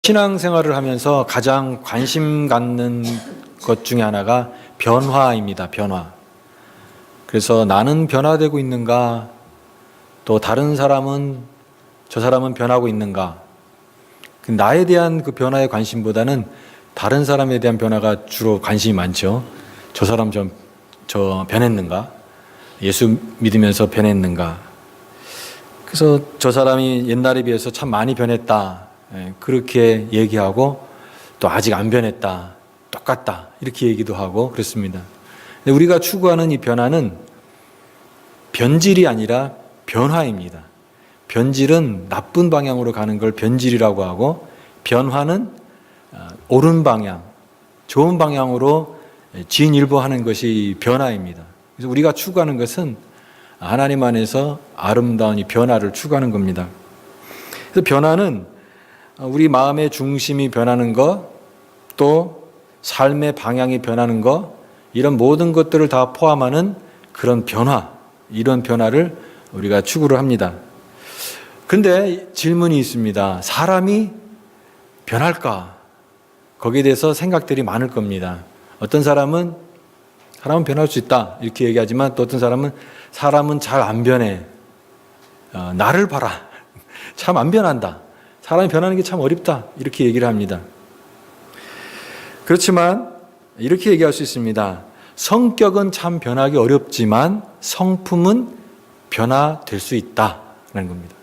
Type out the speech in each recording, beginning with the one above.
신앙생활을 하면서 가장 관심 갖는 것 중에 하나가 변화입니다. 변화. 그래서 나는 변화되고 있는가, 또 다른 사람은, 저 사람은 변하고 있는가. 나에 대한 그 변화의 관심보다는 다른 사람에 대한 변화가 주로 관심이 많죠. 저 사람 저 변했는가? 예수 믿으면서 변했는가? 그래서 저 사람이 옛날에 비해서 참 많이 변했다. 그렇게 얘기하고, 또 아직 안 변했다, 똑같다, 이렇게 얘기도 하고 그렇습니다. 근데 우리가 추구하는 이 변화는 변질이 아니라 변화입니다. 변질은 나쁜 방향으로 가는 걸 변질이라고 하고, 변화는 옳은 방향, 좋은 방향으로 진일보하는 것이 변화입니다. 그래서 우리가 추구하는 것은 하나님 안에서 아름다운 이 변화를 추구하는 겁니다. 그래서 변화는 우리 마음의 중심이 변하는 것, 또 삶의 방향이 변하는 것, 이런 모든 것들을 다 포함하는 그런 변화, 이런 변화를 우리가 추구를 합니다. 그런데 질문이 있습니다. 사람이 변할까? 거기에 대해서 생각들이 많을 겁니다. 어떤 사람은 변할 수 있다, 이렇게 얘기하지만, 또 어떤 사람은 잘 안 변해. 나를 봐라. 참 안 변한다. 사람이 변하는 게 참 어렵다, 이렇게 얘기를 합니다. 그렇지만 이렇게 얘기할 수 있습니다. 성격은 참 변하기 어렵지만 성품은 변화될 수 있다라는 겁니다.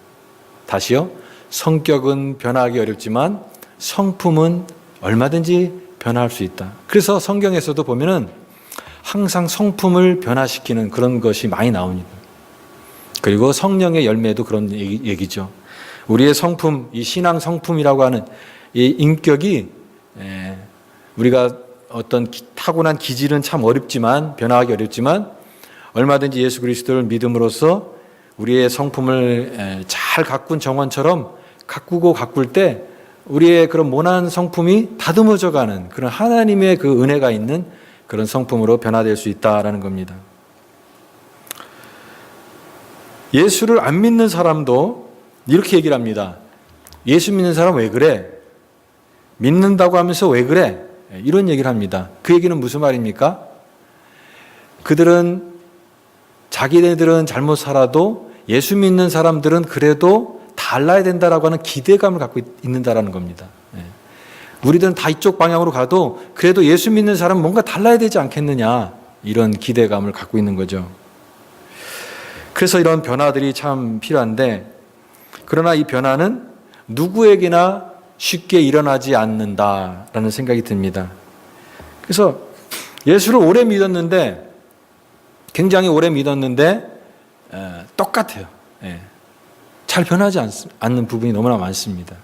다시요. 성격은 변하기 어렵지만 성품은 얼마든지 변화할 수 있다. 그래서 성경에서도 보면은 항상 성품을 변화시키는 그런 것이 많이 나옵니다. 그리고 성령의 열매도 그런 얘기죠. 우리의 성품, 이 신앙 성품이라고 하는 이 인격이, 우리가 어떤 타고난 기질은 참 어렵지만, 변화하기 어렵지만, 얼마든지 예수 그리스도를 믿음으로써 우리의 성품을 잘 가꾼 정원처럼 가꿀 때 우리의 그런 모난 성품이 다듬어져 가는 그런 하나님의 그 은혜가 있는 그런 성품으로 변화될 수 있다라는 겁니다. 예수를 안 믿는 사람도 이렇게 얘기를 합니다. 예수 믿는 사람 왜 그래? 믿는다고 하면서 왜 그래? 이런 얘기를 합니다. 그 얘기는 무슨 말입니까? 자기네들은 잘못 살아도 예수 믿는 사람들은 그래도 달라야 된다라고 하는 기대감을 갖고 있는다라는 겁니다. 우리들은 다 이쪽 방향으로 가도 그래도 예수 믿는 사람은 뭔가 달라야 되지 않겠느냐, 이런 기대감을 갖고 있는 거죠. 그래서 이런 변화들이 참 필요한데, 그러나 이 변화는 누구에게나 쉽게 일어나지 않는다라는 생각이 듭니다. 그래서 예수를 오래 믿었는데, 굉장히 오래 믿었는데 똑같아요. 잘 변하지 않는 부분이 너무나 많습니다.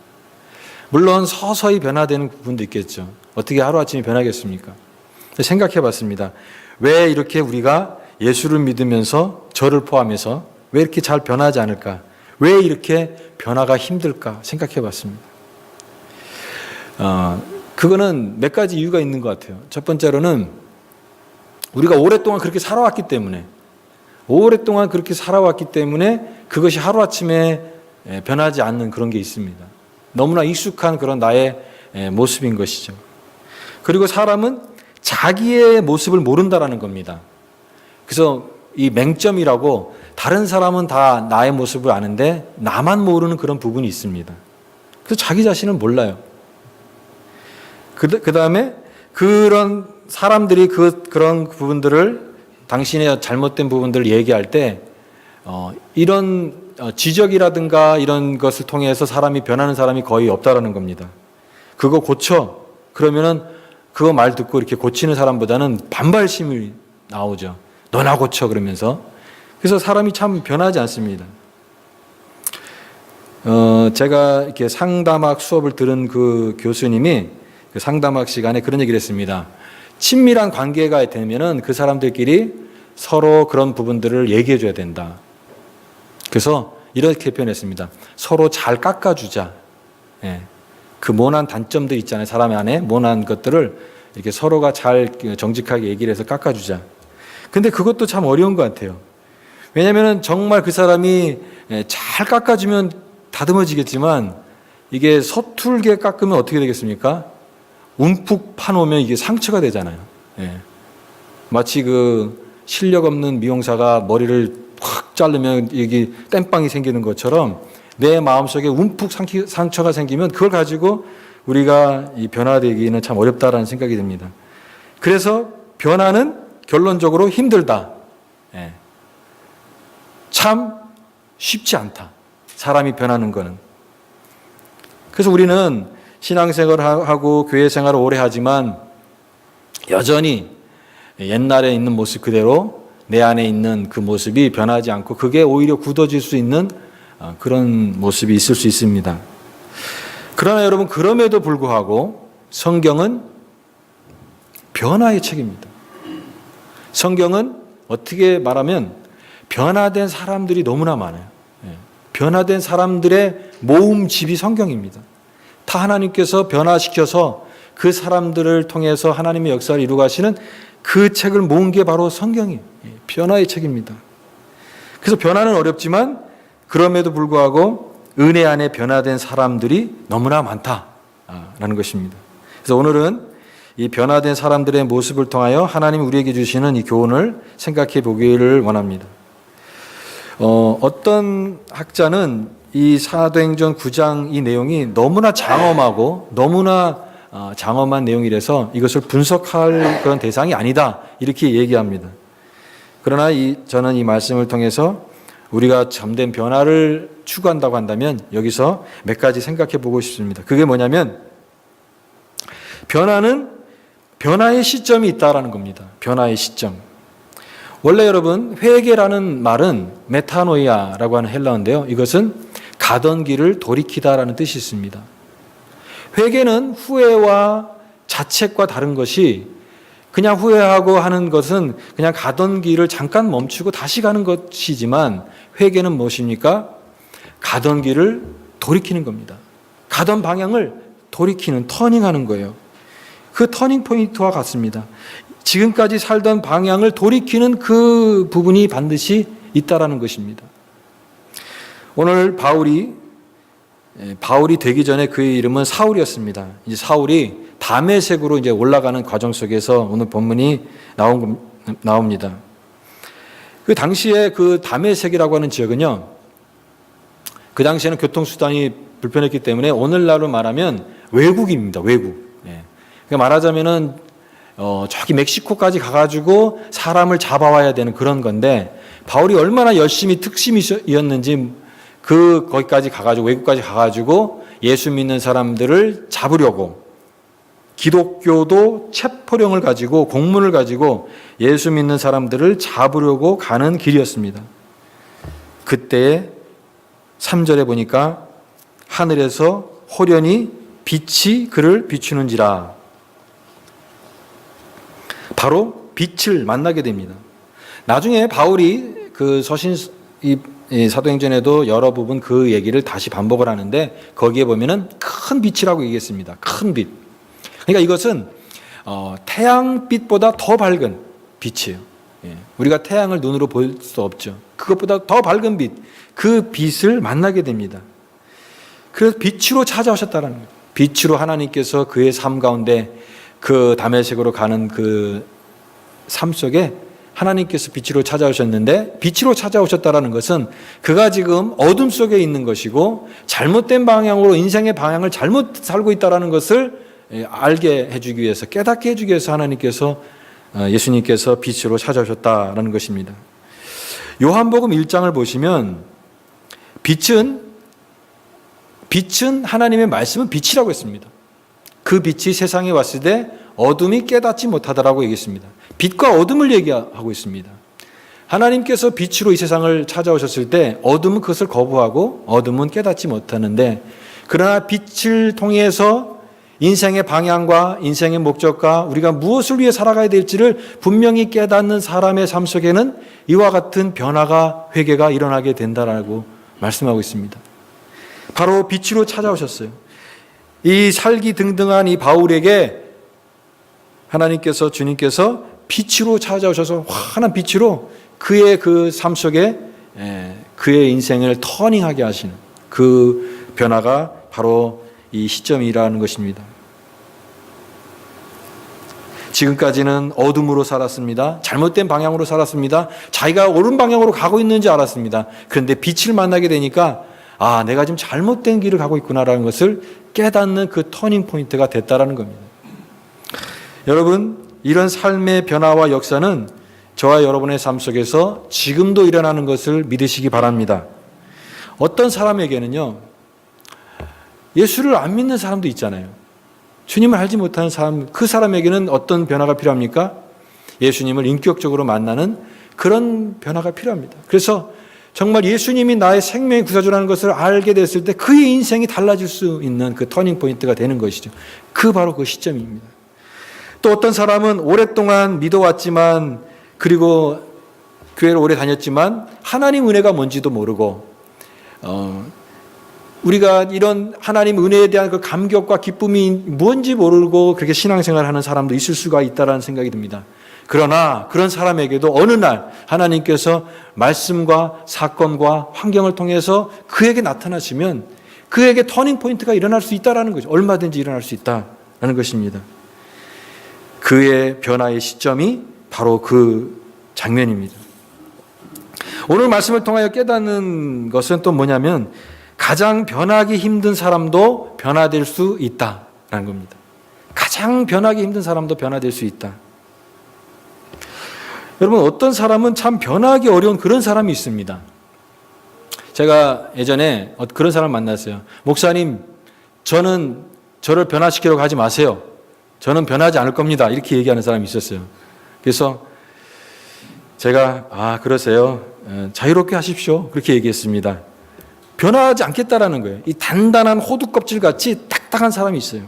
물론 서서히 변화되는 부분도 있겠죠. 어떻게 하루아침에 변하겠습니까? 생각해 봤습니다. 왜 이렇게 우리가 예수를 믿으면서, 저를 포함해서 왜 이렇게 잘 변하지 않을까? 왜 이렇게 변화가 힘들까 생각해 봤습니다. 그거는 몇 가지 이유가 있는 것 같아요. 첫 번째로는 우리가 오랫동안 그렇게 살아왔기 때문에, 그것이 하루아침에 변하지 않는 그런 게 있습니다. 너무나 익숙한 그런 나의 모습인 것이죠. 그리고 사람은 자기의 모습을 모른다라는 겁니다. 그래서 이 맹점이라고, 다른 사람은 다 나의 모습을 아는데 나만 모르는 그런 부분이 있습니다. 그래서 자기 자신을 몰라요. 그 다음에 그런 사람들이 그런 부분들을, 당신의 잘못된 부분들을 얘기할 때 이런 지적이라든가 이런 것을 통해서 사람이 변하는 사람이 거의 없다라는 겁니다. 그거 고쳐. 그러면은 그거 말 듣고 이렇게 고치는 사람보다는 반발심이 나오죠. 너나 고쳐, 그러면서. 그래서 사람이 참 변하지 않습니다. 제가 이렇게 상담학 수업을 들은 그 교수님이 그 상담학 시간에 그런 얘기를 했습니다. 친밀한 관계가 되면은 그 사람들끼리 서로 그런 부분들을 얘기해 줘야 된다. 그래서 이렇게 표현했습니다. 서로 잘 깎아주자. 그 모난 단점들 있잖아요. 사람 안에 모난 것들을 이렇게 서로가 잘 정직하게 얘기를 해서 깎아주자. 근데 그것도 참 어려운 것 같아요. 왜냐하면 정말 그 사람이 잘 깎아주면 다듬어지겠지만 이게 서툴게 깎으면 어떻게 되겠습니까? 움푹 파놓으면 이게 상처가 되잖아요. 예. 마치 그 실력 없는 미용사가 머리를 확 자르면 여기 땜빵이 생기는 것처럼 내 마음속에 움푹 상처가 생기면 그걸 가지고 우리가 이 변화되기는 참 어렵다라는 생각이 듭니다. 그래서 변화는 결론적으로 힘들다. 예. 참 쉽지 않다. 사람이 변하는 거는. 그래서 우리는 신앙생활을 하고 교회 생활을 오래 하지만 여전히 옛날에 있는 모습 그대로 내 안에 있는 그 모습이 변하지 않고 그게 오히려 굳어질 수 있는 그런 모습이 있을 수 있습니다. 그러나 여러분, 그럼에도 불구하고 성경은 변화의 책입니다. 성경은 어떻게 말하면 변화된 사람들이 너무나 많아요. 변화된 사람들의 모음집이 성경입니다. 다 하나님께서 변화시켜서 그 사람들을 통해서 하나님의 역사를 이루어 가시는 그 책을 모은 게 바로 성경이에요. 변화의 책입니다. 그래서 변화는 어렵지만 그럼에도 불구하고 은혜 안에 변화된 사람들이 너무나 많다라는 것입니다. 그래서 오늘은 이 변화된 사람들의 모습을 통하여 하나님이 우리에게 주시는 이 교훈을 생각해 보기를 원합니다. 어떤 학자는 이 사도행전 9장 이 내용이 너무나 장엄하고 너무나 장엄한 내용이라서 이것을 분석할 그런 대상이 아니다 이렇게 얘기합니다. 그러나 저는 이 말씀을 통해서 우리가 참된 변화를 추구한다고 한다면 여기서 몇 가지 생각해 보고 싶습니다. 그게 뭐냐면 변화는 변화의 시점이 있다라는 겁니다. 변화의 시점. 원래 여러분 회개라는 말은 메타노이아라고 하는 헬라어인데요. 이것은 가던 길을 돌이키다라는 뜻이 있습니다. 회개는 후회와 자책과 다른 것이 그냥 후회하고 하는 것은 그냥 가던 길을 잠깐 멈추고 다시 가는 것이지만 회개는 무엇입니까? 가던 길을 돌이키는 겁니다. 가던 방향을 돌이키는, 터닝하는 거예요. 그 터닝 포인트와 같습니다. 지금까지 살던 방향을 돌이키는 그 부분이 반드시 있다라는 것입니다. 오늘 바울이 되기 전에 그의 이름은 사울이었습니다. 이제 사울이 다메섹으로 이제 올라가는 과정 속에서 오늘 본문이 나옵니다. 그 당시에 그 다메섹이라고 하는 지역은요, 그 당시에는 교통수단이 불편했기 때문에 오늘날로 말하면 외국입니다. 외국. 그러니까 말하자면은 저기 멕시코까지 가가지고 사람을 잡아와야 되는 그런 건데 바울이 얼마나 열심히 특심이었는지 거기까지 가가지고 외국까지 가가지고 예수 믿는 사람들을 잡으려고 기독교도 체포령을 가지고 공문을 가지고 예수 믿는 사람들을 잡으려고 가는 길이었습니다. 그때 3절에 보니까 하늘에서 호련히 빛이 그를 비추는지라. 바로 빛을 만나게 됩니다. 나중에 바울이 그 이 사도행전에도 여러 부분 그 얘기를 다시 반복을 하는데 거기에 보면은 큰 빛이라고 얘기했습니다. 큰 빛. 그러니까 이것은 태양빛보다 더 밝은 빛이에요. 우리가 태양을 눈으로 볼 수 없죠. 그것보다 더 밝은 빛, 그 빛을 만나게 됩니다. 그래서 빛으로 찾아오셨다는 거예요. 빛으로 하나님께서 그의 삶 가운데 그 다메섹으로 가는 그 삶 속에 하나님께서 빛으로 찾아오셨는데 빛으로 찾아오셨다는 것은 그가 지금 어둠 속에 있는 것이고 잘못된 방향으로 인생의 방향을 잘못 살고 있다는 것을 알게 해주기 위해서, 깨닫게 해주기 위해서 하나님께서 예수님께서 빛으로 찾아오셨다는 것입니다. 요한복음 1장을 보시면 빛은 하나님의 말씀은 빛이라고 했습니다. 그 빛이 세상에 왔을 때 어둠이 깨닫지 못하더라고 얘기했습니다. 빛과 어둠을 얘기하고 있습니다. 하나님께서 빛으로 이 세상을 찾아오셨을 때 어둠은 그것을 거부하고 어둠은 깨닫지 못하는데, 그러나 빛을 통해서 인생의 방향과 인생의 목적과 우리가 무엇을 위해 살아가야 될지를 분명히 깨닫는 사람의 삶 속에는 이와 같은 변화가, 회개가 일어나게 된다라고 말씀하고 있습니다. 바로 빛으로 찾아오셨어요. 이 살기 등등한 이 바울에게 하나님께서, 주님께서 빛으로 찾아오셔서 환한 빛으로 그의 그 삶 속에 그의 인생을 터닝하게 하시는 그 변화가 바로 이 시점이라는 것입니다. 지금까지는 어둠으로 살았습니다. 잘못된 방향으로 살았습니다. 자기가 옳은 방향으로 가고 있는지 알았습니다. 그런데 빛을 만나게 되니까 내가 지금 잘못된 길을 가고 있구나라는 것을 깨닫는 그 터닝 포인트가 됐다라는 겁니다. 여러분, 이런 삶의 변화와 역사는 저와 여러분의 삶 속에서 지금도 일어나는 것을 믿으시기 바랍니다. 어떤 사람에게는요, 예수를 안 믿는 사람도 있잖아요. 주님을 알지 못하는 사람, 그 사람에게는 어떤 변화가 필요합니까? 예수님을 인격적으로 만나는 그런 변화가 필요합니다. 그래서 정말 예수님이 나의 생명의 구세주라는 것을 알게 됐을 때 그의 인생이 달라질 수 있는 그 터닝 포인트가 되는 것이죠. 바로 그 시점입니다. 또 어떤 사람은 오랫동안 믿어왔지만, 그리고 교회를 오래 다녔지만 하나님 은혜가 뭔지도 모르고 우리가 이런 하나님 은혜에 대한 그 감격과 기쁨이 뭔지 모르고 그렇게 신앙생활을 하는 사람도 있을 수가 있다는 생각이 듭니다. 그러나 그런 사람에게도 어느 날 하나님께서 말씀과 사건과 환경을 통해서 그에게 나타나시면 그에게 터닝 포인트가 일어날 수 있다는 거죠. 얼마든지 일어날 수 있다는 것입니다. 그의 변화의 시점이 바로 그 장면입니다. 오늘 말씀을 통하여 깨닫는 것은 또 뭐냐면 가장 변하기 힘든 사람도 변화될 수 있다라는 겁니다. 가장 변하기 힘든 사람도 변화될 수 있다. 여러분, 어떤 사람은 참 변하기 어려운 그런 사람이 있습니다. 제가 예전에 그런 사람 만났어요. 목사님, 저를 변화시키려고 하지 마세요. 저는 변하지 않을 겁니다. 이렇게 얘기하는 사람이 있었어요. 그래서 제가 그러세요. 자유롭게 하십시오. 그렇게 얘기했습니다. 변화하지 않겠다라는 거예요. 이 단단한 호두 껍질같이 딱딱한 사람이 있어요.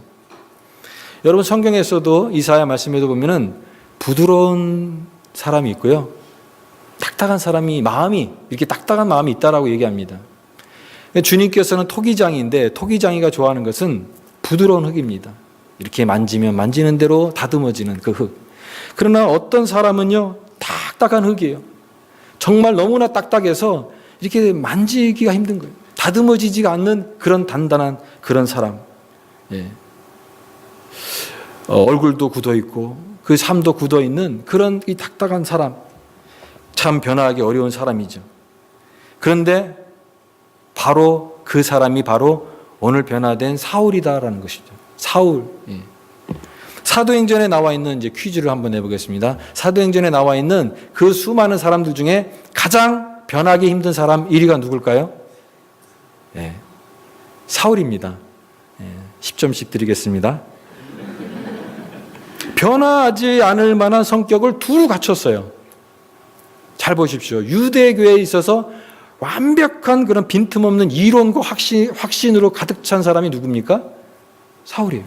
여러분, 성경에서도 이사야 말씀에도 보면은 부드러운 사람이 있고요, 딱딱한 사람이 마음이 이렇게 딱딱한 마음이 있다라고 얘기합니다. 주님께서는 토기장이인데 토기장이가 좋아하는 것은 부드러운 흙입니다. 이렇게 만지면 만지는 대로 다듬어지는 그 흙. 그러나 어떤 사람은요, 딱딱한 흙이에요. 정말 너무나 딱딱해서 이렇게 만지기가 힘든 거예요. 다듬어지지가 않는 그런 단단한 그런 사람. 얼굴도 굳어 있고 그 삶도 굳어 있는 그런 이 딱딱한 사람. 참 변화하기 어려운 사람이죠. 그런데 바로 그 사람이 바로 오늘 변화된 사울이다라는 것이죠. 사울. 사도행전에 나와 있는 이제 퀴즈를 한번 내보겠습니다. 사도행전에 나와 있는 그 수많은 사람들 중에 가장 변하기 힘든 사람 1위가 누굴까요? 사울입니다. 10점씩 드리겠습니다. 변하지 않을 만한 성격을 두루 갖췄어요. 잘 보십시오. 유대교회에 있어서 완벽한 그런 빈틈없는 이론과 확신으로 가득 찬 사람이 누굽니까? 사울이에요.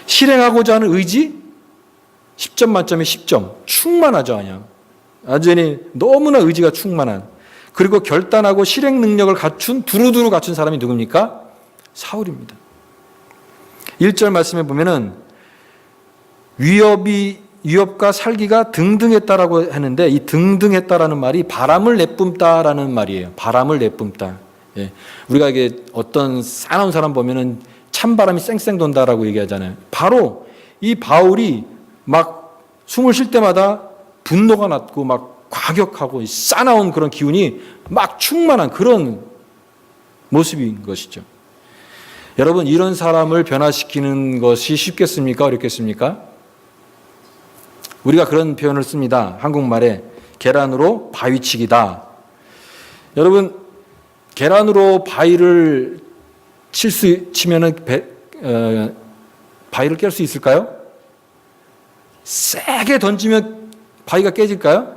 실행하고자 하는 의지 10점 만점에 10점. 충만하죠. 그냥 완전히 너무나 의지가 충만한, 그리고 결단하고 실행 능력을 두루두루 갖춘 사람이 누굽니까? 사울입니다. 1절 말씀에 보면은 위협과 살기가 등등했다라고 하는데, 이 등등했다라는 말이 바람을 내뿜다라는 말이에요. 바람을 내뿜다. 우리가 이게 어떤 싸나운 사람 보면은 찬바람이 쌩쌩 돈다라고 얘기하잖아요. 바로 이 바울이 막 숨을 쉴 때마다 분노가 났고 막 과격하고 싸나운 그런 기운이 막 충만한 그런 모습인 것이죠. 여러분, 이런 사람을 변화시키는 것이 쉽겠습니까? 어렵겠습니까? 우리가 그런 표현을 씁니다. 한국말에 계란으로 바위치기다. 여러분, 계란으로 바위를 치면은 바위를 깰 수 있을까요? 세게 던지면 바위가 깨질까요?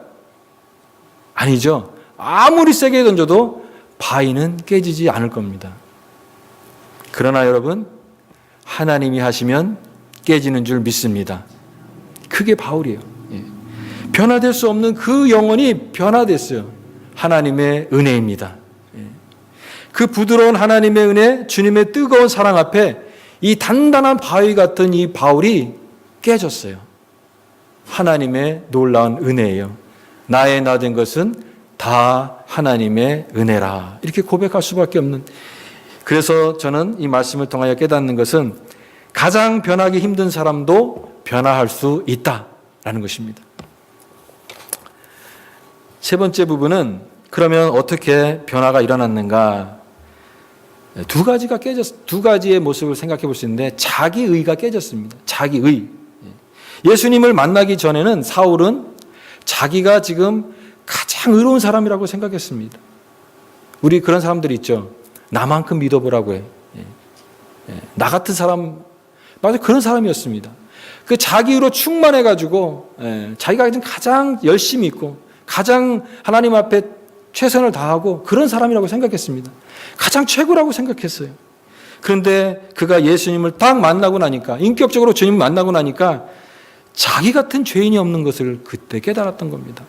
아니죠. 아무리 세게 던져도 바위는 깨지지 않을 겁니다. 그러나 여러분, 하나님이 하시면 깨지는 줄 믿습니다. 그게 바울이에요. 변화될 수 없는 그 영혼이 변화됐어요. 하나님의 은혜입니다. 그 부드러운 하나님의 은혜, 주님의 뜨거운 사랑 앞에 이 단단한 바위 같은 이 바울이 깨졌어요. 하나님의 놀라운 은혜예요. 나의 나 된 것은 다 하나님의 은혜라. 이렇게 고백할 수밖에 없는 그래서 저는 이 말씀을 통하여 깨닫는 것은 가장 변하기 힘든 사람도 변화할 수 있다라는 것입니다. 세 번째 부분은 그러면 어떻게 변화가 일어났는가? 두 가지의 모습을 생각해 볼 수 있는데 자기의가 깨졌습니다. 자기의. 예수님을 만나기 전에는 사울은 자기가 지금 가장 의로운 사람이라고 생각했습니다. 우리 그런 사람들이 있죠. 나만큼 믿어보라고 해. 나 같은 사람, 맞아, 그런 사람이었습니다. 그 자기로 충만해가지고 자기가 가장 열심히 있고 가장 하나님 앞에 최선을 다하고 그런 사람이라고 생각했습니다. 가장 최고라고 생각했어요. 그런데 그가 예수님을 딱 만나고 나니까, 인격적으로 주님을 만나고 나니까 자기 같은 죄인이 없는 것을 그때 깨달았던 겁니다.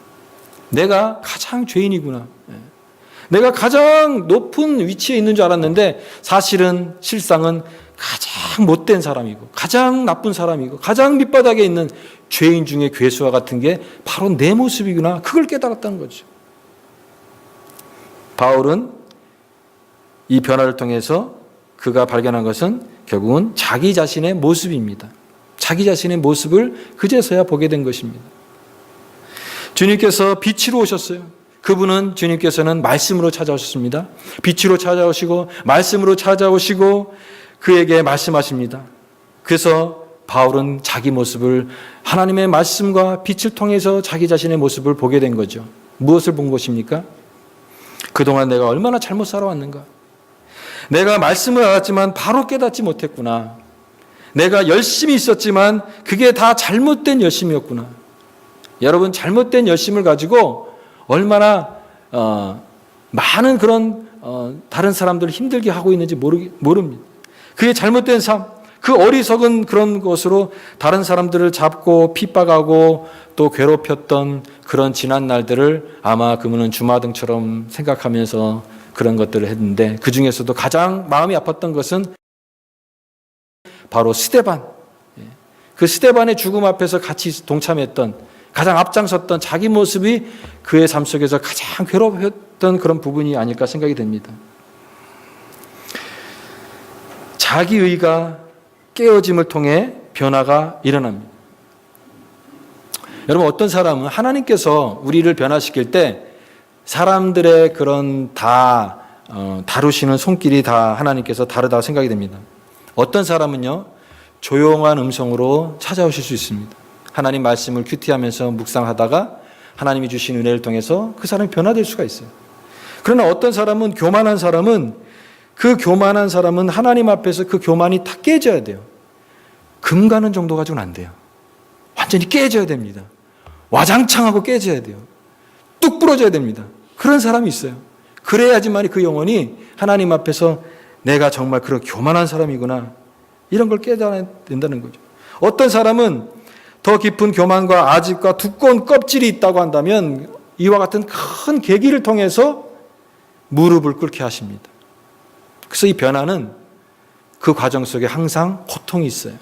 내가 가장 죄인이구나. 내가 가장 높은 위치에 있는 줄 알았는데 사실은 실상은 가장 못된 사람이고 가장 나쁜 사람이고 가장 밑바닥에 있는 죄인 중에 괴수와 같은 게 바로 내 모습이구나. 그걸 깨달았다는 거죠. 바울은 이 변화를 통해서 그가 발견한 것은 결국은 자기 자신의 모습입니다. 자기 자신의 모습을 그제서야 보게 된 것입니다. 주님께서 빛으로 오셨어요. 그분은 주님께서는 말씀으로 찾아오셨습니다. 빛으로 찾아오시고 말씀으로 찾아오시고 그에게 말씀하십니다. 그래서 바울은 자기 모습을 하나님의 말씀과 빛을 통해서 자기 자신의 모습을 보게 된 거죠. 무엇을 본 것입니까? 그동안 내가 얼마나 잘못 살아왔는가? 내가 말씀을 알았지만 바로 깨닫지 못했구나. 내가 열심히 있었지만 그게 다 잘못된 열심이었구나. 여러분, 잘못된 열심을 가지고 얼마나 많은 그런 다른 사람들을 힘들게 하고 있는지 모릅니다. 그게 잘못된 삶, 그 어리석은 그런 것으로 다른 사람들을 잡고 핍박하고 또 괴롭혔던 그런 지난 날들을 아마 그분은 주마등처럼 생각하면서 그런 것들을 했는데, 그 중에서도 가장 마음이 아팠던 것은 바로 스데반. 그 스데반의 죽음 앞에서 같이 동참했던, 가장 앞장섰던 자기 모습이 그의 삶 속에서 가장 괴롭혔던 그런 부분이 아닐까 생각이 됩니다. 자기의가 깨어짐을 통해 변화가 일어납니다. 여러분, 어떤 사람은 하나님께서 우리를 변화시킬 때 사람들의 그런 다루시는 손길이 다 하나님께서 다르다고 생각이 됩니다. 어떤 사람은요, 조용한 음성으로 찾아오실 수 있습니다. 하나님 말씀을 큐티하면서 묵상하다가 하나님이 주신 은혜를 통해서 그 사람이 변화될 수가 있어요. 그러나 어떤 사람은, 교만한 사람은, 그 교만한 사람은 하나님 앞에서 그 교만이 다 깨져야 돼요. 금 가는 정도 가지고는 안 돼요. 완전히 깨져야 됩니다. 와장창하고 깨져야 돼요. 뚝 부러져야 됩니다. 그런 사람이 있어요. 그래야지만 그 영혼이 하나님 앞에서 내가 정말 그런 교만한 사람이구나, 이런 걸 깨달아야 된다는 거죠. 어떤 사람은 더 깊은 교만과 아집과 두꺼운 껍질이 있다고 한다면 이와 같은 큰 계기를 통해서 무릎을 꿇게 하십니다. 그래서 이 변화는 그 과정 속에 항상 고통이 있어요.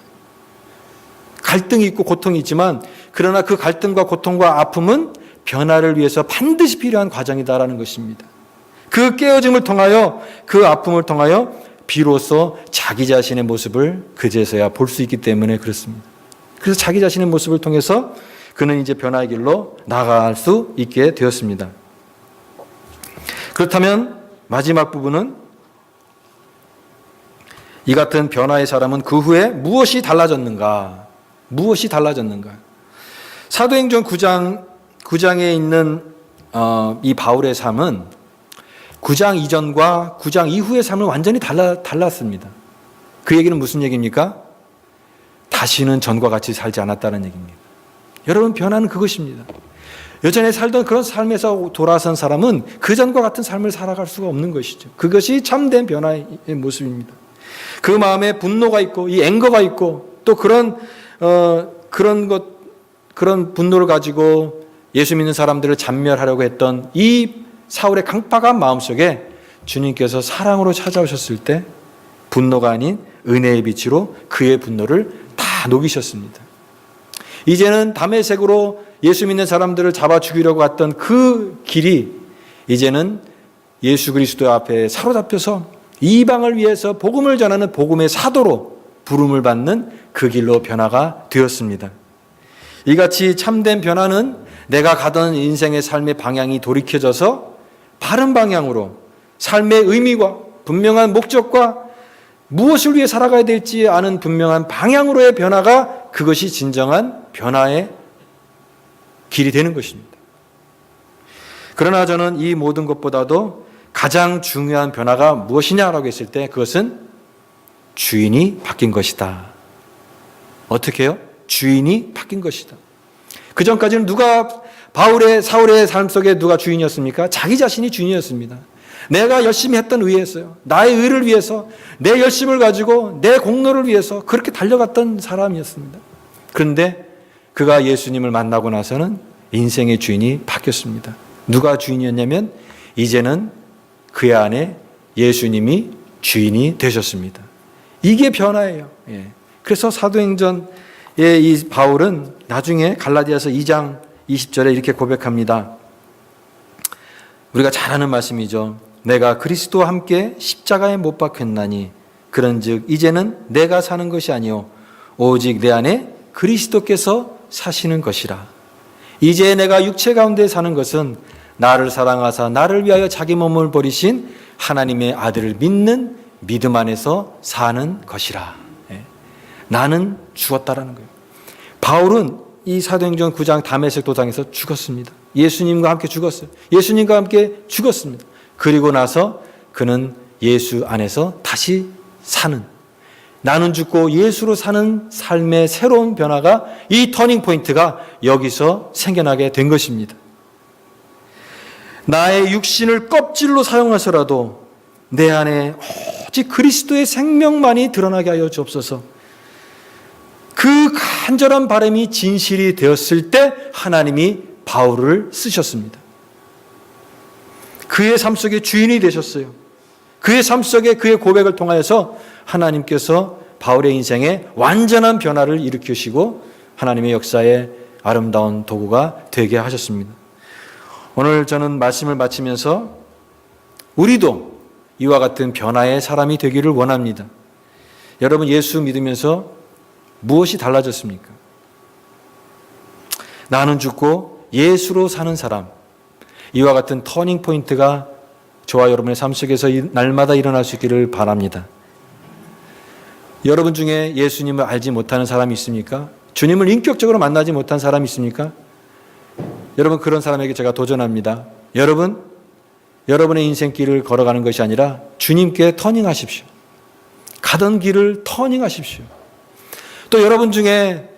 갈등이 있고 고통이 있지만, 그러나 그 갈등과 고통과 아픔은 변화를 위해서 반드시 필요한 과정이다라는 것입니다. 그 깨어짐을 통하여, 그 아픔을 통하여 비로소 자기 자신의 모습을 그제서야 볼 수 있기 때문에 그렇습니다. 그래서 자기 자신의 모습을 통해서 그는 이제 변화의 길로 나아갈 수 있게 되었습니다. 그렇다면 마지막 부분은, 이 같은 변화의 사람은 그 후에 무엇이 달라졌는가? 무엇이 달라졌는가? 사도행전 9장에 있는 이 바울의 삶은 9장 이전과 9장 이후의 삶은 완전히 달랐습니다. 그 얘기는 무슨 얘기입니까? 다시는 전과 같이 살지 않았다는 얘기입니다. 여러분, 변화는 그것입니다. 여전히 살던 그런 삶에서 돌아선 사람은 그 전과 같은 삶을 살아갈 수가 없는 것이죠. 그것이 참된 변화의 모습입니다. 그 마음에 분노가 있고, 이 앵거가 있고, 또 그런 분노를 가지고 예수 믿는 사람들을 잔멸하려고 했던 이 사울의 강팍한 마음속에 주님께서 사랑으로 찾아오셨을 때 분노가 아닌 은혜의 빛으로 그의 분노를 다 녹이셨습니다. 이제는 다메섹으로 예수 믿는 사람들을 잡아 죽이려고 했던 그 길이 이제는 예수 그리스도 앞에 사로잡혀서 이방을 위해서 복음을 전하는 복음의 사도로 부름을 받는 그 길로 변화가 되었습니다. 이같이 참된 변화는 내가 가던 인생의 삶의 방향이 돌이켜져서 바른 방향으로 삶의 의미와 분명한 목적과 무엇을 위해 살아가야 될지 아는 분명한 방향으로의 변화가 그것이 진정한 변화의 길이 되는 것입니다. 그러나 저는 이 모든 것보다도 가장 중요한 변화가 무엇이냐라고 했을 때 그것은 주인이 바뀐 것이다. 어떻게 해요? 주인이 바뀐 것이다. 그 전까지는 사울의 삶 속에 누가 주인이었습니까? 자기 자신이 주인이었습니다. 내가 열심히 했던 의였어요. 나의 의를 위해서, 내 열심을 가지고, 내 공로를 위해서 그렇게 달려갔던 사람이었습니다. 그런데 그가 예수님을 만나고 나서는 인생의 주인이 바뀌었습니다. 누가 주인이었냐면 이제는 그의 안에 예수님이 주인이 되셨습니다. 이게 변화예요. 그래서 사도행전의 이 바울은 나중에 갈라디아서 2장 20절에 이렇게 고백합니다. 우리가 잘 아는 말씀이죠. 내가 그리스도와 함께 십자가에 못 박혔나니 그런즉 이제는 내가 사는 것이 아니요 오직 내 안에 그리스도께서 사시는 것이라. 이제 내가 육체 가운데 사는 것은 나를 사랑하사 나를 위하여 자기 몸을 버리신 하나님의 아들을 믿는 믿음 안에서 사는 것이라. 나는 죽었다라는 거예요. 바울은 이 사도행전 9장 다메섹 도상에서 죽었습니다. 예수님과 함께 죽었어요. 예수님과 함께 죽었습니다. 그리고 나서 그는 예수 안에서 다시 사는, 나는 죽고 예수로 사는 삶의 새로운 변화가, 이 터닝 포인트가 여기서 생겨나게 된 것입니다. 나의 육신을 껍질로 사용해서라도 내 안에 오직 그리스도의 생명만이 드러나게 하여 주옵소서. 그 간절한 바람이 진실이 되었을 때 하나님이 바울을 쓰셨습니다. 그의 삶 속에 주인이 되셨어요. 그의 삶 속에 그의 고백을 통하여서 하나님께서 바울의 인생에 완전한 변화를 일으키시고 하나님의 역사의 아름다운 도구가 되게 하셨습니다. 오늘 저는 말씀을 마치면서 우리도 이와 같은 변화의 사람이 되기를 원합니다. 여러분, 예수 믿으면서 무엇이 달라졌습니까? 나는 죽고 예수로 사는 사람, 이와 같은 터닝 포인트가 저와 여러분의 삶 속에서 날마다 일어날 수 있기를 바랍니다. 여러분 중에 예수님을 알지 못하는 사람이 있습니까? 주님을 인격적으로 만나지 못한 사람이 있습니까? 여러분, 그런 사람에게 제가 도전합니다. 여러분의 인생길을 걸어가는 것이 아니라 주님께 터닝하십시오. 가던 길을 터닝하십시오. 또 여러분 중에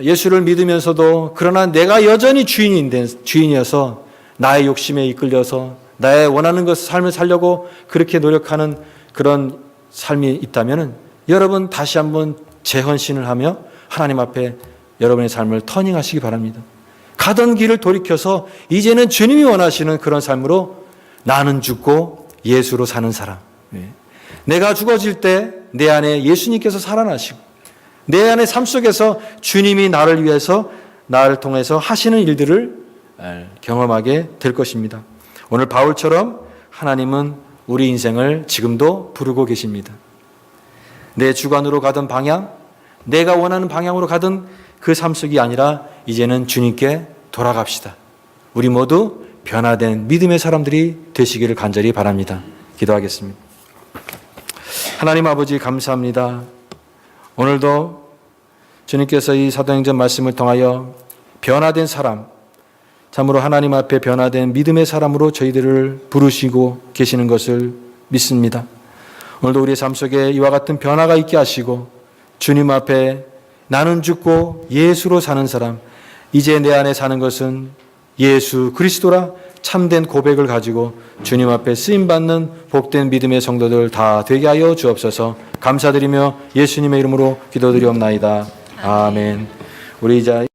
예수를 믿으면서도 그러나 내가 여전히 주인이어서 나의 욕심에 이끌려서 나의 원하는 삶을 살려고 그렇게 노력하는 그런 삶이 있다면 여러분 다시 한번 재헌신을 하며 하나님 앞에 여러분의 삶을 터닝하시기 바랍니다. 가던 길을 돌이켜서 이제는 주님이 원하시는 그런 삶으로 나는 죽고 예수로 사는 사람. 내가 죽어질 때 내 안에 예수님께서 살아나시고 내 안의 삶 속에서 주님이 나를 위해서 나를 통해서 하시는 일들을 경험하게 될 것입니다. 오늘 바울처럼 하나님은 우리 인생을 지금도 부르고 계십니다. 내 주관으로 가던 방향, 내가 원하는 방향으로 가던 그 삶 속이 아니라 이제는 주님께 돌아갑시다. 우리 모두 변화된 믿음의 사람들이 되시기를 간절히 바랍니다. 기도하겠습니다. 하나님 아버지, 감사합니다. 오늘도 주님께서 이 사도행전 말씀을 통하여 변화된 사람, 참으로 하나님 앞에 변화된 믿음의 사람으로 저희들을 부르시고 계시는 것을 믿습니다. 오늘도 우리의 삶 속에 이와 같은 변화가 있게 하시고 주님 앞에 나는 죽고 예수로 사는 사람, 이제 내 안에 사는 것은 예수 그리스도라 참된 고백을 가지고 주님 앞에 쓰임받는 복된 믿음의 성도들 다 되게 하여 주옵소서. 감사드리며 예수님의 이름으로 기도드리옵나이다. 아멘. 우리 이제